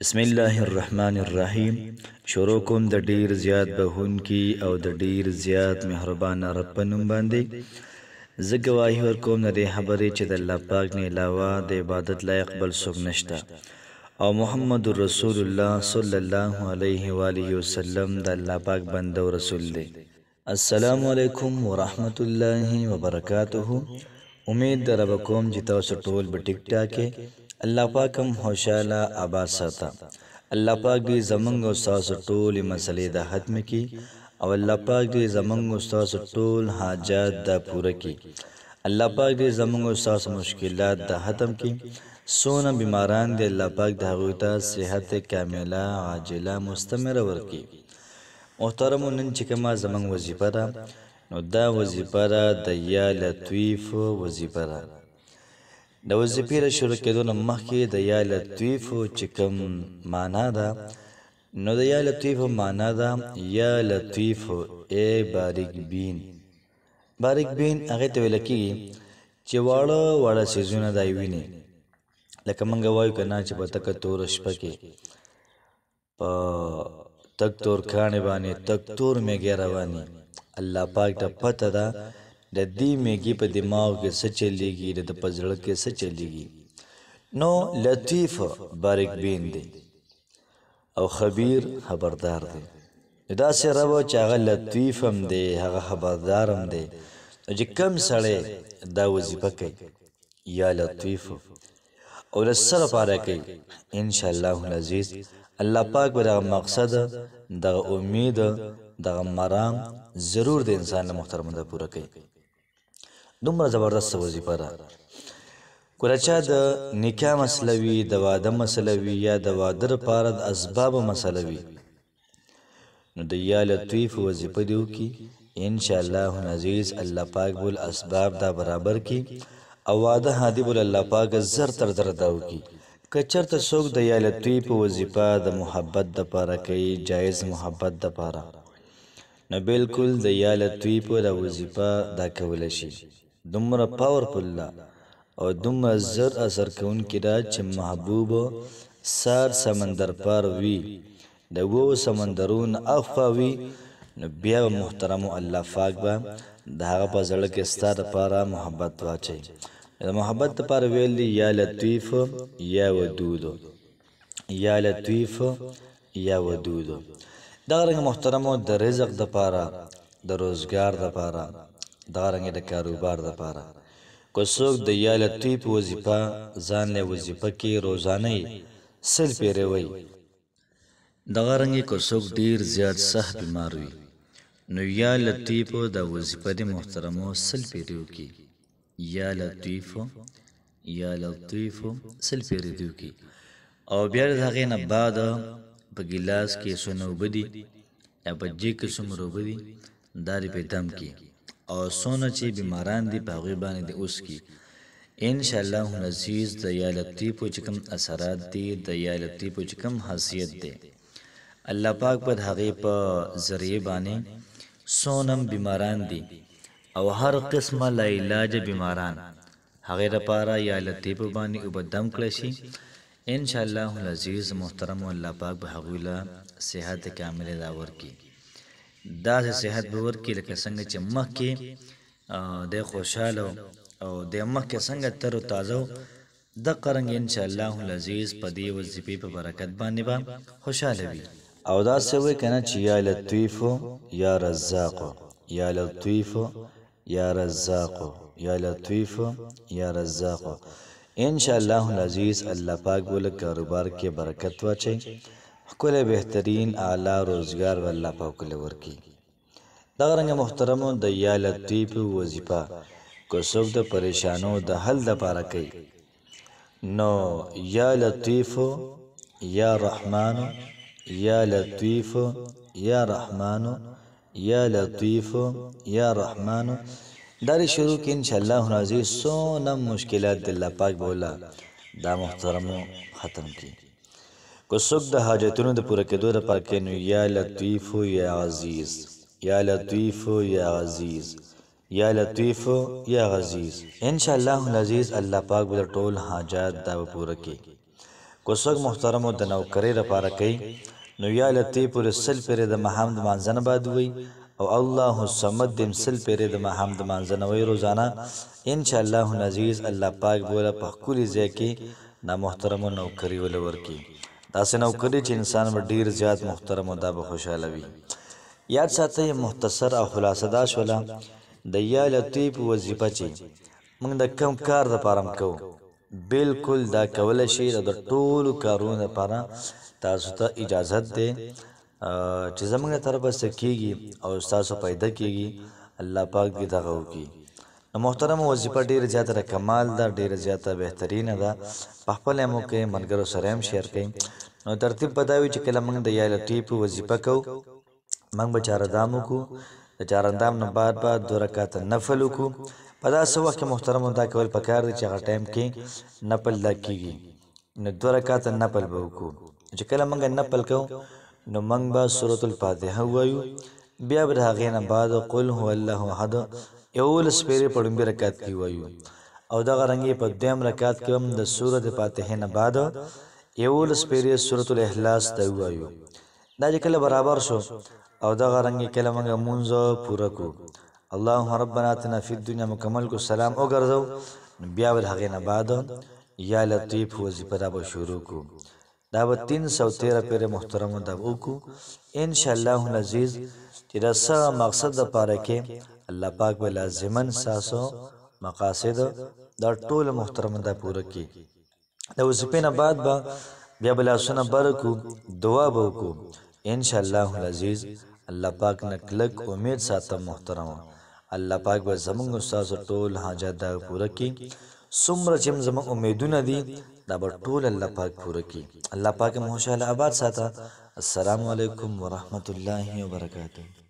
بسم الله الرحمن الرحیم. شروع کوم د ډیر زیات بهون کی او د ډیر زیات مهربان رب په نوم باندې. زه ګواهی ورکوم د دې خبرې چې د الله پاک نه علاوه د عبادت لایق بل څوک نشته او محمد رسول الله صلی الله علیه و آله وسلم د الله پاک بنده او رسول دی. السلام علیکم ورحمت الله وبرکاته. امید در رب کوم چې تاسو ټول په ټیک ټاک الله پاکم خوشاله آباد ساته. الله پاک دې زمونږ او تاسو ټول مسلې د ختم کی او الله پاک دې زمونږ او تاسو ټول حاجات د پوره کی. الله پاک دې زمونږ او تاسو مشکلات د ختم کی. سونه بیماران دې الله پاک د هغوی ته صحت کامله عاجله مستمره ورکی. محترمو، نن چې کومه زمونږ وظیفه ده نو دا وظیفه ده د یا لطیف وظیفه ده. د وظیفې را شروع کېدو نه مخکې د یا لطیف چې کوم معنا ده نو د یا لطیف معنا ده یا لطیف ای باریک بین. باریک بین هغې ته ویل کېږي چې واړه واړه څیزونه دا ویني، لکه موږ وایو که نه چې په تکه توره شپه کې په تک تور کاڼې باندې تک تور میږی رواني. الله پاک ته پته ده د دې میږي په دماغ کې څه چلیږي، د په زړه کې څه چلیږي. نو لطیف باریک بین دی او خبیر خبردار دی. داسې رب چې هغه لطیف هم دی هغه خبردار هم دی. چې کم سړی دا وظیفه کوي یا لطیف او د څه لپاره کوي، انشاءالله العزیز الله پاک به دغه مقصد دغه امید دغه مرام ضرور د انسان له محترم ده پوره کوي. دومره زبردست وظیفه ده. کله چا د نکاح مسله وي، د واده مسله وي، یا د واده لپاره د اسبابو مسله وي، نو د یا لطیف وظیفه دې وکړي. انشاءالله العزیز الله پاک بول اسباب دا برابر کی او واده هادي بول الله پاک زر تر زر دا وکړي. که چېرته څوک د یا لطیف وظیفه د محبت دپاره کوي، جایز محبت دپاره، نو بالکل د یا لطیف د وظیفه دا کولی شي. دومره پاورفل ده او دومره زر اثر کوونکې ده چې محبوب سار سمندر پار وي، د وو سمندرونه اخوا وي، نو بیا به محترمو الله پاک به د هغه په زړه کې ستا دپاره محبت واچوي. د محبت دپاره ویل دي یا لطیف یا ودود، یا لطیف یا ودود. دغه رنګ محترمو د رزق دپاره، د روزګار دپاره، دغه رنګ د کاروبار دپاره که څوک د یا لطیف وظیفه ځان له وظیفه کې روزانه سل پیرې وی، دغه رنګ که څوک ډیر زیات سخت بیمار وي نو یا لطیف د وظیفه د محترمو سل پیرې وکړي. یا لطیف یا لطیف سل پیرې دې وکړي او بیا د هغې نه بعد په ګیلاس کې څونه اوبه دي یا په جیګ کې څومره اوبه دي دا دې په دم کې او څونه چې بیماران دي په هغوی باندې دې اوسکي. انشاءالله العزیز د یا لطیفو چې کوم اثرات دي، د یا لطیفو چې کوم حیثیت دی، الله پاک په هغې په ذریعې باندې څونه بیماران دي او هر قسمه لا علاج بیماران هغې دپاره یا لطیفو باندې اوبه دم کړی شي. انشاءالله العزیز محترم الله پاک به هغوی له صحت کامله دا ورکړي. داسې صحت به ورکړي لکه څنګه چې مخکې دی خوشحاله او د مخکې څنګه تر و تازه دقه رنګ انشاءالله العزیز په دې وظیفې په برکت باندې به خوشحاله وي. او داسې وایي که نه چې یا لطیفو یا رزاقو، یا لطیفو یا رزاقو، یا لطیفو یا رزاقو. انشاءالله العزیز الله پاک بوله کاروبار کې برکت واچي، ښکلی بهترین اعلی روزګار به الله پاک له ورکړي. دغه رنګه محترمو د یا لطیف وظیفه که څوک د پریشانو د حل دپاره کوي نو یا لطیفو یا رحمانو، یا لطیفو یا رحمانو، یا لطیفو یا رحمانو دا دې شروع کې انشاءالله العزیز څونه مشکلات د الله پاک بوله دا محترمو ختم کړي. که څوک د حاجتونو د پوره کېدو دپاره کوي نو یا لطیفو یا عزیز، یا لطیفو یا عزیز، یا لطیفو یا عزیز. انشاءالله العزیز الله پاک به ټول حاجات دا به پوره کړي. کوڅک محترمو د نوکرۍ لپاره کوي نو یا لطیف پورې سل پیرې د ماښام د مانځنه بعد وي او الله الصمد دیم سل پیرې د ماښام د مانځنه وي روزانه ان شاء الله العزیز الله پاک بوله په ښکلي ځای کې دا محترمو نوکري وله ورکړي داسې نوکري چې انسان به ډېر زیات محترم او دا به خوشحاله وي یاد ساتئ مختصر او خلاصه دا شوله د یا لطیف وظیفه چې موږ د کم کار دپاره هم کوو بالکل دا کولی شي د ټولو کارونو لپاره تاسو ته اجازت دی چې زموږ له طرفه څه کېږي او ستاسو پیدا کېږي الله پاک دې دغه وکړي نو محترم وظیفه ډېره زیاته د کمال ده ډېره زیاته بهترینه ده په خپله هم وکړئ ملګرو سره هم شیر کړئ نو ترتیب به دا وي چې کله موږ د یا لطیف وظیفه کوو موږ به چارهدام وکړو د چارهدام نه بعد به 2 رکعته نفل وکړو په داسې وخت کې محترمو دا کول پکار دی چې هغه ټایم کې نفل دا کېږي نو 2 رکعته نفل به وکړو چې کله موږ نفل کوو نو موږ به سورة الفاتحه ووایو بیا به د هغې نه بعد قل هو الله احد 11 سپېرې په لومبي رکعت کې ووایو او دغه رنګې په 2م رکعت کې هم د سورة فاتحې نه بعد 11 سپېرې سورة الاخلاص ته ووایو دا چې کله برابر شو او دغه رنګې کله موږ مونځ پوره کړو اللهم ربنا اتنا فی الدنیا مکمل کو سلام وګرځو بیا به د هغې نه بعد یا لطیف وظیفه دا به شروع کړو دا به 313 پیرې محترمو دا به وکړو انشاءالله العزیز چې دا څه مقصد دپاره کې الله پاک به لازما ستاسو مقاصد دا ټول محترمو دا پوره کړي د وظیفې نه بعد به بیا به لاسونه بر کړو دعا به وکړو انشاءالله العزیز الله پاک نه کلک امید ساتم محترمو الله پاک به زموږ ستاسو ټول حاجات دا پوره کړي څومره چې زموږ امیدونه دي دا به ټول الله پاک پوره کړي الله پاک مو خوشحاله آباد ساته السلام علیکم ورحمت الله وبرکاته